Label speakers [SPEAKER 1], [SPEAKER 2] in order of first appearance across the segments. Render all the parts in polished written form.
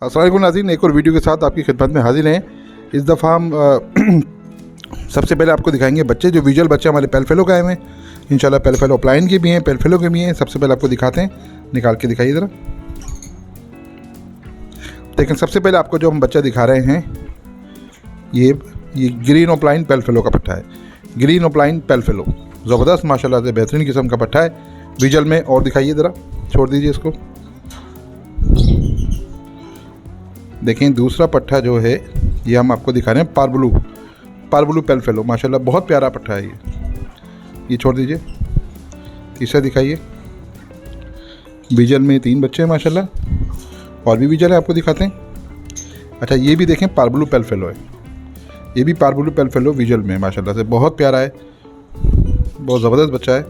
[SPEAKER 1] अस्सलाम वालेकुम नाज़रीन, एक और वीडियो के साथ आपकी खिदमत में हाजिर हैं। इस दफ़ा हम सबसे पहले आपको दिखाएंगे बच्चे, जो विजुअल बच्चे हमारे पेल फेलो का आए हैं। इंशाल्लाह पेल फेलो अपलाइन के भी हैं, पेल फेलो के भी हैं। सबसे पहले आपको दिखाते हैं, निकाल के दिखाइए ज़रा। लेकिन सबसे पहले आपको जो हम बच्चा दिखा रहे हैं, ये ग्रीन ओपलाइन पेल फेलो का पट्टा है। ग्रीन ओपलाइन पेल फेलो ज़बरदस्त माशाल्लाह से बेहतरीन किस्म का पट्टा है विजुअल में। और दिखाइए ज़रा, छोड़ दीजिए इसको। देखें दूसरा पट्टा जो है ये हम आपको दिखा रहे हैं, पारब्लू पेल फेलो माशाल्लाह बहुत प्यारा पट्टा है ये छोड़ दीजिए। तीसरा दिखाइए, विजुअल में 3 बच्चे हैं माशाल्लाह, और भी विजुअल है आपको दिखाते हैं। अच्छा ये भी देखें पारब्लू पेल फेलो है, ये भी पारब्लू पेल फेलो विजुअल में माशाल्लाह से बहुत प्यारा है, बहुत ज़बरदस्त बच्चा है।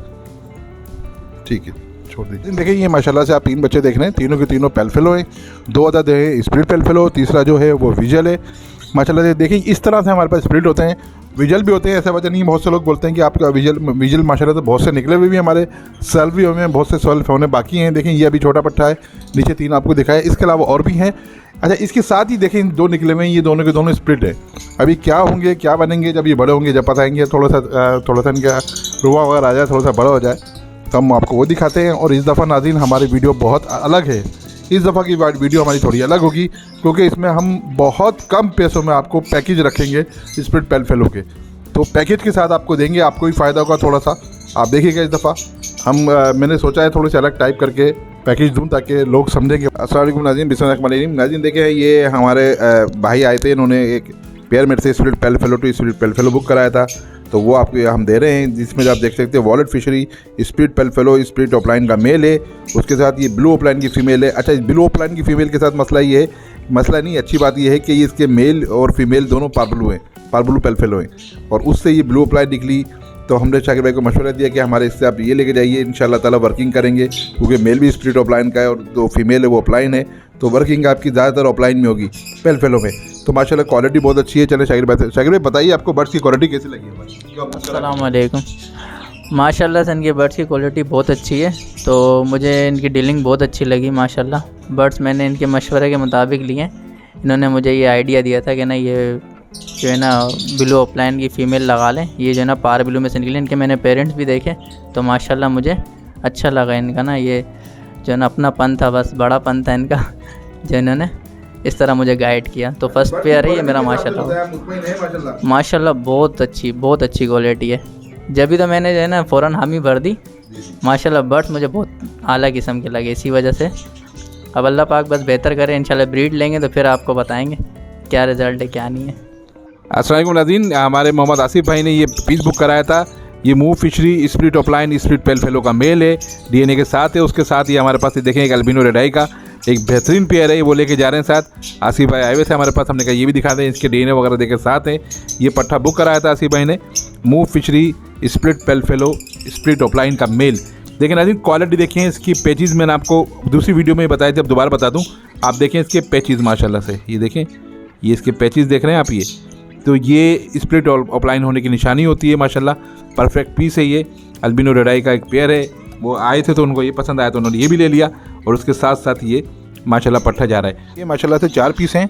[SPEAKER 1] ठीक है, छोड़ दीजिए। देखिए ये माशाल्लाह से आप 3 बच्चे देख रहे हैं, तीनों के तीनों पेल फेलो हैं। 2 अदद है स्प्लिट पेल फेलो, तीसरा जो है वो विजुअल है माशाल्लाह से। देखिए इस तरह से हमारे पास स्प्लिट होते हैं, विजुअल भी होते हैं। ऐसा वजह नहीं, बहुत से लोग बोलते हैं कि आपका विजुअल माशाल्लाह से बहुत से निकले हुए भी हमारे, सेल्फ भी हुए हैं, बहुत से सेल्फ होने बाकी हैं। देखें ये अभी छोटा पट्टा है, नीचे 3 आपको दिखाया, इसके अलावा और भी हैं। अच्छा इसके साथ ही देखें 2 निकले हुए हैं, ये दोनों के दोनों स्प्लिट है। अभी क्या होंगे, क्या बनेंगे जब ये बड़े होंगे, जब पता आएंगे, थोड़ा सा इनका रुआ वगैरह आ जाए, थोड़ा सा बड़ा हो जाए तो हम आपको वो दिखाते हैं। और इस दफ़ा नाज़रीन हमारी वीडियो बहुत अलग है, इस दफ़ा की वीडियो हमारी थोड़ी अलग होगी, क्योंकि इसमें हम बहुत कम पैसों में आपको पैकेज रखेंगे स्प्लिट पेल फेलो के। तो पैकेज के साथ आपको देंगे, आपको भी फ़ायदा होगा थोड़ा सा। आप देखिएगा इस दफ़ा मैंने सोचा है थोड़े से अलग टाइप करके पैकेज दूँ ताकि लोग समझेंगे। अस्सलाम वालेकुम नाज़रीन, बिस्मिल्लाहिर्रहमानिर्रहीम। नाज़रीन देखें ये हमारे भाई आए थे, इन्होंने एक पेयर मेरे से split pale fallow to split pale fallow book कराया था, तो वो आपको हम दे रहे हैं, जिसमें आप देख सकते हैं wallet fishery split pale fallow split opaline का मेल है, उसके साथ ये ब्लू ओपलाइन की फ़ीमेल है। अच्छा इस ब्लू ओपलाइन की फ़ीमेल के साथ मसला ये है, मसला नहीं अच्छी बात ये है कि ये इसके मेल और फीमेल दोनों पारब्लू पेल फेलो हैं, और उससे ये ब्लू ओपलाइन निकली। तो हमने शाकिर भाई को मशवरा दिया कि हमारे इससे आप ये लेके जाइए, इंशाल्लाह ताला वर्किंग करेंगे, क्योंकि मेल भी स्प्लिट ओपलाइन का है और जो फीमेल है वो ओपलाइन है, तो वर्किंग आपकी ज़्यादातर ओपलाइन में होगी पेल फेलो में। तो माशाल्लाह क्वालिटी बहुत अच्छी है। चले शाकिर भाई बताइए आपको बर्ड्स की क्वालिटी कैसी लगी?
[SPEAKER 2] अस्सलाम वालेकुम। माशाल्लाह से इनके बर्ड्स की क्वालिटी बहुत अच्छी है, तो मुझे इनकी डीलिंग बहुत अच्छी लगी माशाल्लाह। बर्ड्स मैंने इनके मशवरे के मुताबिक लिए। इन्होंने मुझे ये आइडिया दिया था कि ना ये जो है ना ब्लू ओपलाइन की फ़ीमेल लगा लें, ये जो है ना पार ब्लू में से निकली। इनके मैंने पेरेंट्स भी देखे, तो माशाल्लाह मुझे अच्छा लगा इनका ना, ये जो है ना अपना पन था, बस बड़ा पन था इनका, जो इन्होंने इस तरह मुझे गाइड किया। तो फर्स्ट पेयर है ये मेरा माशाल्लाह बहुत अच्छी क्वालिटी है। जब भी तो मैंने जो है ना फ़ौरन हामी भर दी। माशाल्लाह बर्ड्स मुझे बहुत आला किस्म के लगे, इसी वजह से अब अल्लाह पाक बस बेहतर करे, इंशाल्लाह ब्रीड लेंगे तो फिर आपको बताएंगे क्या रिज़ल्ट है क्या नहीं है।
[SPEAKER 3] अस्सलाम वालेकुम नाज़रीन, हमारे मोहम्मद आसिफ भाई ने ये पीस बुक कराया था। ये move fishery split opaline split pale fallow का मेल है, डीएनए के साथ है। उसके साथ ही हमारे पास देखें एक अल्बिनो रेड आई का एक बेहतरीन पेयर है, वो लेके जा रहे हैं साथ। आसिफ भाई आए हुए थे हमारे पास, हमने कहा ये भी दिखा दें, इसके डीएनए वगैरह देखे साथ हैं। ये पट्टा बुक कराया था आसिफ भाई ने, move fishery split pale fallow split opaline का मेल। देखें नाज़रीन क्वालिटी देखें इसकी, पेचेज़ मैंने आपको दूसरी वीडियो में बताए थे, अब दोबारा बता दूँ। आप देखें इसके पेचेज़ माशाल्लाह से, ये देखें ये इसके पेचेज़ देख रहे हैं आप, ये तो ये स्प्लिट ओपलाइन होने की निशानी होती है माशाल्लाह। परफेक्ट पीस है ये, अल्बिनो रेड आई का एक पेयर है। वो आए थे तो उनको ये पसंद आया तो उन्होंने ये भी ले लिया, और उसके साथ साथ ये माशाल्लाह पट्टा जा रहा है।
[SPEAKER 1] ये माशाल्लाह से 4 पीस हैं,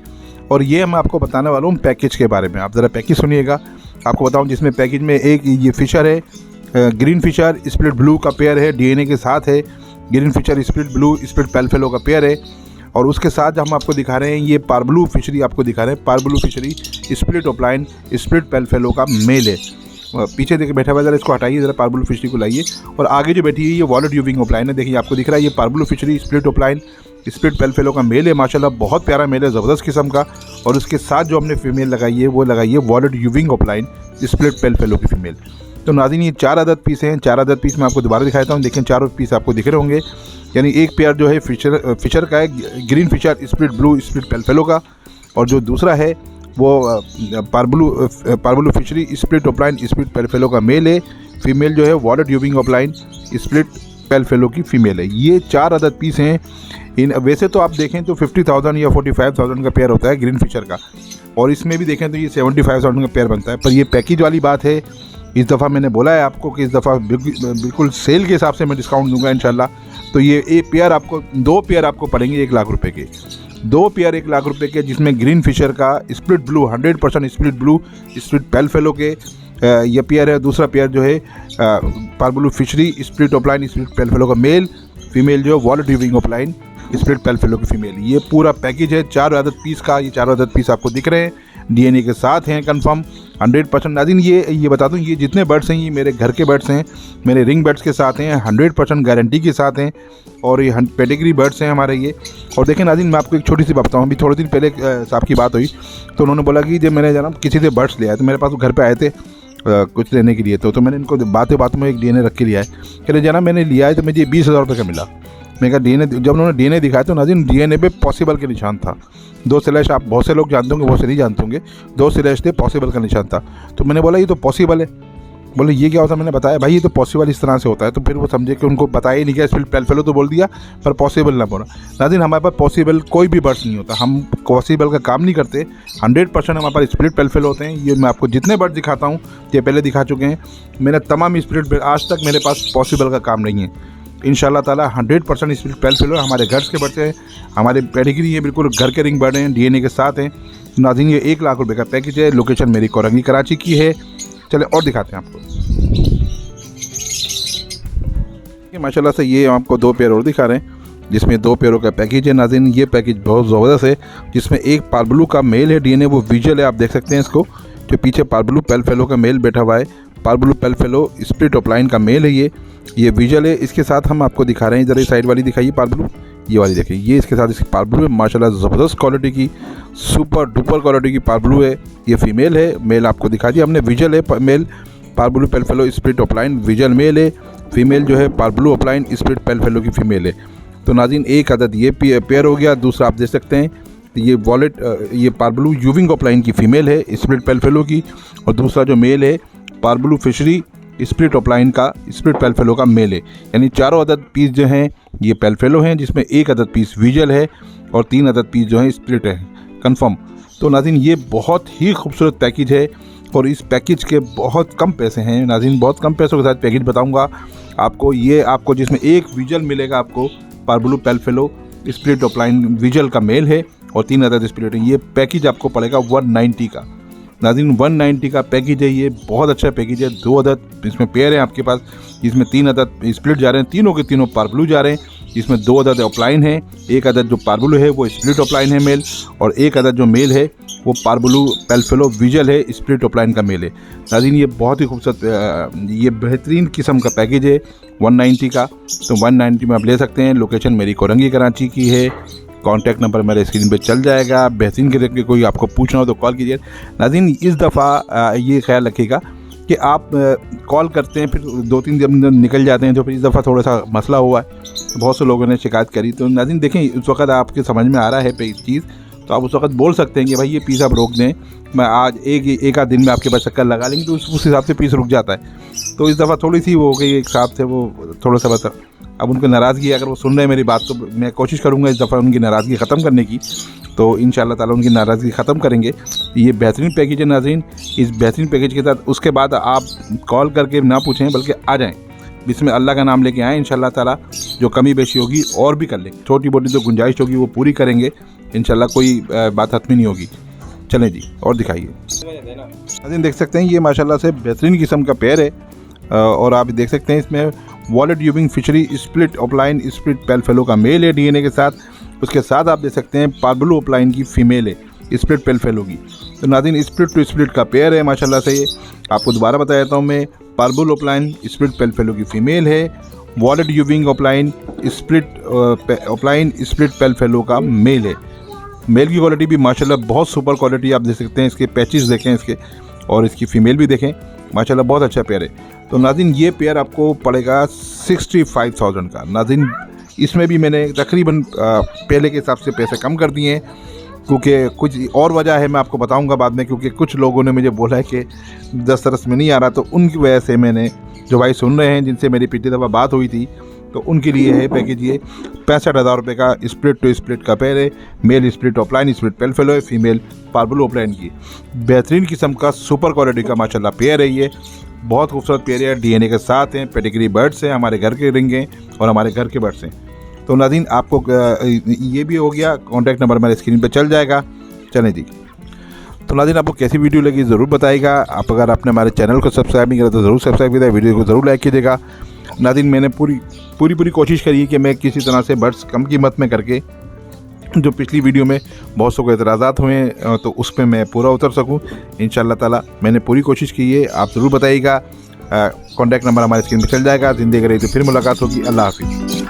[SPEAKER 1] और ये मैं आपको बताने वाला हूँ पैकेज के बारे में। आप ज़रा पैकेज सुनिएगा, आपको बताऊँ। जिसमें पैकेज में एक ये फिशर है, ग्रीन फिशर स्प्लिट ब्लू का पेयर है, डीएनए के साथ है। Green Fischer split blue split pale fallow का पेयर है, और उसके साथ हम आपको दिखा रहे हैं ये पारब्लू फिशरी, आपको दिखा रहे हैं पारब्लू fischeri split opaline split pale fallow का मेल है। पीछे देखिए बैठा हुआ, ज़रा इसको हटाइए, ज़रा पारब्लू फिशरी को लाइए, और आगे जो बैठी है ये वॉलेट यूविंग ओपलाइन है। देखिए आपको दिख रहा है ये पारब्लू fischeri split opaline split pale fallow का मेल है माशाल्लाह, बहुत प्यारा मेल है, ज़बरदस्त किस्म का। और उसके साथ जो हमने फीमेल लगाई है वो लगाई है violet euwing opaline split pale fallow की फ़ीमेल। तो नाज़रीन ये 4 अदद पीस हैं, 4 अदद पीस मैं आपको दोबारा दिखाता हूँ। देखें 4 पीस आपको दिख रहे होंगे, यानी एक पेयर जो है फिशर का है, green Fischer split blue split pale fallow का, और जो दूसरा है वो parblue fischeri split opaline split pale fallow का मेल है। फीमेल जो है violet euwing opaline split pale fallow की फ़ीमेल है। ये 4 अदद पीस हैं। इन वैसे तो आप देखें तो 50,000 या 45,000 का पेयर होता है ग्रीन फिशर का, और इसमें भी देखें तो ये 75,000 का पेयर बनता है। पर ये पैकेज वाली बात है, इस दफ़ा मैंने बोला है आपको कि इस दफ़ा बिल्कुल सेल के हिसाब से मैं डिस्काउंट दूंगा इंशाल्लाह। तो ये एक पेयर आपको 2 पेयर आपको पड़ेंगे 1 लाख रुपए के।
[SPEAKER 3] दो पेयर 1 लाख रुपए के, जिसमें ग्रीन फिशर का split blue 100% split blue split pale fallow के ये पेयर है। दूसरा पेयर जो है parblue Fischeri split opaline split pale fallow का मेल, फीमेल जो है violet Euwing opaline split pale fallow की फीमेल। ये पूरा पैकेज है 4 अदद पीस का। ये 4 अदद पीस आपको दिख रहे हैं, डीएनए के साथ हैं कंफर्म 100%। नाज़रीन ये बता दूं, ये जितने बर्ड्स हैं ये मेरे घर के बर्ड्स हैं, मेरे रिंग बर्ड्स के साथ हैं, 100% गारंटी के साथ हैं और ये पेडिग्री बर्ड्स हैं हमारे ये। और देखें नाज़रीन, मैं आपको एक छोटी सी बात बताऊँ। अभी थोड़े दिन पहले साहब की बात हुई तो उन्होंने बोला कि जब मैंने जाना किसी से बर्ड्स ले आए तो मेरे पास घर पर आए थे कुछ लेने के लिए, तो मैंने इनको बातों में एक डीएनए रख के लिया है। कह रहे जाना मैंने लिया है तो मुझे 20,000 रुपये का मिला। मैं कहा डीएनए, जब उन्होंने डीएनए दिखाया तो नाज़रीन डीएनए पे पॉसिबल के निशान था। 2 स्लैश, आप बहुत से लोग जानते होंगे, बहुत से नहीं जानते होंगे, 2 स्लैश थे, पॉसिबल का निशान था। तो मैंने बोला ये तो पॉसिबल है। बोले ये क्या होता है? मैंने बताया भाई ये तो पॉसिबल इस तरह से होता है। तो फिर वो समझे कि उनको बताया ही नहीं गया, स्प्लिट पेल फेलो तो बोल दिया पर पॉसिबल ना बोला। नाज़रीन हमारे पास पॉसिबल कोई भी बर्ड्स नहीं होता, हम पॉसिबल का काम नहीं करते। 100% हमारे पास स्प्लिट पेल फेलो होते हैं। ये मैं आपको जितने बर्ड्स दिखाता हूँ ये पहले दिखा चुके हैं। मेरा तमाम स्प्लिट आज तक मेरे पास पॉसिबल का काम नहीं है। इंशाल्लाह ताला 100% स्प्लिट पेल फेलो हमारे घर के बर्ड्स हैं, हमारे पेडिग्री है, बिल्कुल घर के रिंग बर्ड हैं, डीएनए के साथ हैं। नाज़रीन ये 1 लाख रुपए का पैकेज है। लोकेशन मेरी कोरंगी कराची की है। चले और दिखाते हैं आपको। माशाल्लाह से ये आपको 2 पेयर और दिखा रहे हैं, जिसमें 2 पेयरों का पैकेज है। नाज़रीन ये पैकेज बहुत ज़बरदस्त है, जिसमें एक पार्बलू का मेल है, डीएनए वो विजुअल है, आप देख सकते हैं इसको। जो पीछे पार्बलू पेल फेलो का मेल बैठा हुआ है, पार्बलू पेल फेलो स्प्लिट ऑफलाइन का मेल है ये विजुअल है। इसके साथ हम आपको दिखा रहे हैं, इधर साइड वाली दिखाइए पार्बलू, ये वाली देखिए, ये इसके साथ इसकी पार्बलू है। माशाल्लाह ज़बरदस्त क्वालिटी की, सुपर डुपर क्वालिटी की पार्बलू है। ये फीमेल है, मेल आपको दिखा दिया हमने, विजुअल है male parblue pale fallow split opaline visual male है, फीमेल जो है parblue opaline split pale fallow की फीमेल है। तो नाज़रीन 1 अदद ये पेयर हो गया। दूसरा आप देख सकते हैं ये वॉलेट, ये पार्बलू यूविंग ऑफलाइन की फ़ीमेल है स्प्लिट पेल फेलो की, और दूसरा जो मेल है पार्बलू फिशरी स्प्लिट ऑफलाइन का स्प्लिट पेल फेलो का मेल है। यानी 4 अदद पीस जो हैं ये पेल फेलो हैं, जिसमें 1 अदद पीस विजुअल है और 3 अदद पीस जो हैं स्प्लिट है कंफर्म। तो नाज़रीन ये बहुत ही खूबसूरत पैकेज है और इस पैकेज के बहुत कम पैसे हैं। नाज़रीन बहुत कम पैसों के साथ पैकेज बताऊंगा आपको। ये आपको जिसमें एक विजुअल मिलेगा आपको parblue pale fallow split opaline visual का मेल है और 3 अदद स्प्लिट है। ये पैकेज आपको पड़ेगा 190 का। नाज़रीन 190 का पैकेज है, ये बहुत अच्छा पैकेज है। 2 अदद इसमें पेयर है आपके पास, जिसमें 3 अदद स्प्लिट जा रहे हैं, तीनों के तीनों पार्बलू जा रहे हैं। इसमें 2 अदद ऑफलाइन है, 1 अदद जो पार्बलू है वो स्प्लिट ऑफलाइन है मेल, और 1 अदद जो मेल है वो पार्बलू पेल फेलो विजुअल है स्प्लिट ऑफलाइन का मेल है। नाज़रीन ये बहुत ही खूबसूरत, ये बेहतरीन किस्म का पैकेज है 190 का। तो 190 में आप ले सकते हैं। लोकेशन मेरी कोरंगी कराची की है। कॉन्टैक्ट नंबर मेरे स्क्रीन पे चल जाएगा। बेहतरीन के कोई आपको पूछना हो तो कॉल कीजिए। नाज़रीन इस दफ़ा ये ख्याल रखिएगा कि आप कॉल करते हैं फिर 2-3 दिन निकल जाते हैं, तो फिर इस दफ़ा थोड़ा सा मसला हुआ है, बहुत से लोगों ने शिकायत करी। तो नाज़रीन देखें उस वक्त आपके समझ में आ रहा है पे चीज़, तो आप उस वक्त बोल सकते हैं कि भाई ये पीस आप रोक दें, मैं आज एक आध दिन में आपके पास चक्कर लगा लेंगे, तो उस हिसाब से पीस रुक जाता है। तो इस दफ़ा थोड़ी सी वो हो गई, एक साहब थे वो थोड़ा सा बता, अब उनको नाराज़गी, अगर वो सुन रहे हैं मेरी बात तो मैं कोशिश करूँगा इस दफ़ा उनकी नाराज़गी ख़त्म करने की। तो इंशाल्लाह ताला उनकी नाराज़गी ख़त्म करेंगे। ये बेहतरीन पैकेज है नाज़रीन। इस बेहतरीन पैकेज के साथ उसके बाद आप कॉल करके ना पूछें बल्कि आ जाएँ, इसमें अल्लाह का नाम लेके आएँ। इंशाल्लाह ताला जो कमी बेशी होगी और भी कर लेंगे, छोटी मोटी जो गुंजाइश होगी वो पूरी करेंगे इंशाल्लाह, कोई बात हतमी नहीं होगी। चलें जी और दिखाइए। नाज़रीन देख सकते हैं ये माशाल्लाह से बेहतरीन किस्म का पेयर है, और आप देख सकते हैं इसमें violet Euwing Fischeri split opaline split pale fallow का मेल है डीएनए के साथ। उसके साथ आप देख सकते हैं पार्बलू ऑफलाइन की फ़ीमेल है स्प्लिट पेल फेलो की। तो नाज़रीन स्प्लिट टू स्प्लिट का पेयर है माशाल्लाह से। ये आपको दोबारा बता देता हूँ मैं, पार्बलू ऑफलाइन स्प्लिट पेल फेलो की फ़ीमेल है, violet Euwing opaline split pale fallow का मेल है। मेल की क्वालिटी भी माशाल्लाह बहुत सुपर क्वालिटी आप देख सकते हैं। इसके पैचेस देखें इसके, और इसकी फ़ीमेल भी देखें, माशाल्लाह बहुत अच्छा पेयर है। तो नाज़रीन ये पेयर आपको पड़ेगा 65,000 का। नाज़रीन इसमें भी मैंने तकरीबन पहले के हिसाब से पैसे कम कर दिए हैं, क्योंकि कुछ और वजह है, मैं आपको बताऊंगा बाद में। क्योंकि कुछ लोगों ने मुझे बोला है कि दस्तरस में नहीं आ रहा, तो उनकी वजह से मैंने, जो भाई सुन रहे हैं जिनसे मेरी पिछली दफ़ा बात हुई थी, तो उनके लिए है पैकेज ये 65,000 रुपये का स्प्लिट टू स्प्लिट का पेयर है। Male split opaline split pale fallow है, फीमेल पार्बलू ऑफलाइन की। बेहतरीन किस्म का सुपर क्वालिटी का माशाल्लाह पेयर है ये, बहुत खूबसूरत पेयर है। डीएनए के साथ हैं, पेडिग्री बर्ड्स हैं, हमारे घर के रिंग हैं और हमारे घर के बर्ड्स हैं। तो नाज़रीन आपको ये भी हो गया, कॉन्टैक्ट नंबर हमारे स्क्रीन पर चल जाएगा। चलें जी, तो नाज़रीन आपको कैसी वीडियो लगी ज़रूर बताइएगा। आप अगर आपने हमारे चैनल को सब्सक्राइब नहीं करा तो ज़रूर सब्सक्राइब कीजिएगा, वीडियो को ज़रूर लाइक कीजिएगा। नाज़रीन मैंने पूरी कोशिश करी है कि मैं किसी तरह से बर्ड्स कम कीमत में करके, जो पिछली वीडियो में बहुत से एतराज़ात हुए तो उस पर मैं पूरा उतर सकूं। इंशाअल्लाह ताला मैंने पूरी कोशिश की है। आप ज़रूर बताइएगा। कॉन्टैक्ट नंबर हमारे स्क्रीन पर चल जाएगा। ज़िंदगी रही तो फिर मुलाकात होगी। अल्लाह हाफिज़।